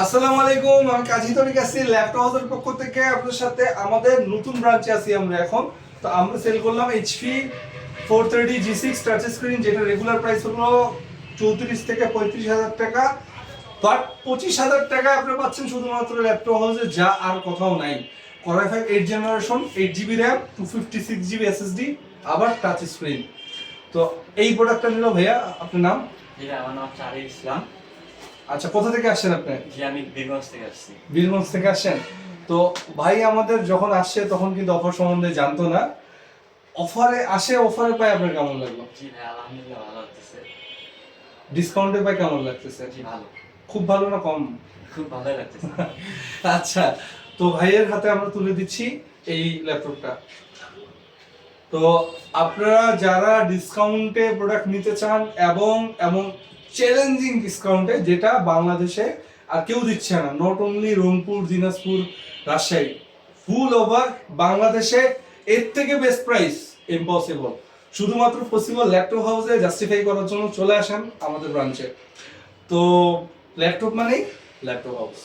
আসসালামু আলাইকুম, আমি কাজী তরিক আছি ল্যাপটপ হাউসের পক্ষ থেকে আপনাদের সাথে। আমাদের নতুন ব্রাঞ্চে আছি আমরা এখন। তো আমরা সেল করলাম এইচপি 430 G6 টাচ স্ক্রিন, যেটা রেগুলার প্রাইস হলো 34 থেকে 35,000 টাকা। বাট 25,000 টাকায় আপনি পাচ্ছেন শুধুমাত্র ল্যাপটপ হাউসে, যা আর কোথাও নাই। Core i5 8 generation, 8GB RAM, 256GB SSD, আবার টাচ স্ক্রিন। তো এই প্রোডাক্টটা নিল ভাইয়া। আপনার নাম? আমার নাম চারিক ইসলাম। আচ্ছা, কোথা থেকে আসছেন আপনি? জি, আমি বীরগঞ্জ থেকে আসছি। বীরগঞ্জ থেকে আসছেন। তো ভাই আমাদের যখন আসছে তখন কিন্তু অফার সম্বন্ধে জানতো না। অফারে আসে, অফারে পাই আপনার কেমন লাগলো? জি ভাই, আলহামদুলিল্লাহ ভালো লাগতেছে। ডিসকাউন্টে পাই কেমন লাগতেছে? জি ভালো, খুব ভালো না কম? খুব ভালোই লাগতেছে। আচ্ছা, তো ভাইয়ের হাতে আমরা তুলে দিচ্ছি এই ল্যাপটপটা। তো আপনারা যারা ডিসকাউন্টে প্রোডাক্ট নিতে চান এবং এবং চ্যালেঞ্জিং ডিসকাউন্টে, যেটা বাংলাদেশে আর কেউ দিচ্ছে না, not only Rangpur, Dinajpur, Rajshahi, full over বাংলাদেশে এর থেকে বেস্ট প্রাইস ইম্পসিবল। শুধুমাত্র পসিবল ল্যাপটপ হাউসে জাস্টিফাই করার জন্য চলে আসেন আমাদের ব্রাঞ্চে। তো ল্যাপটপ মানেই ল্যাপটপ হাউস।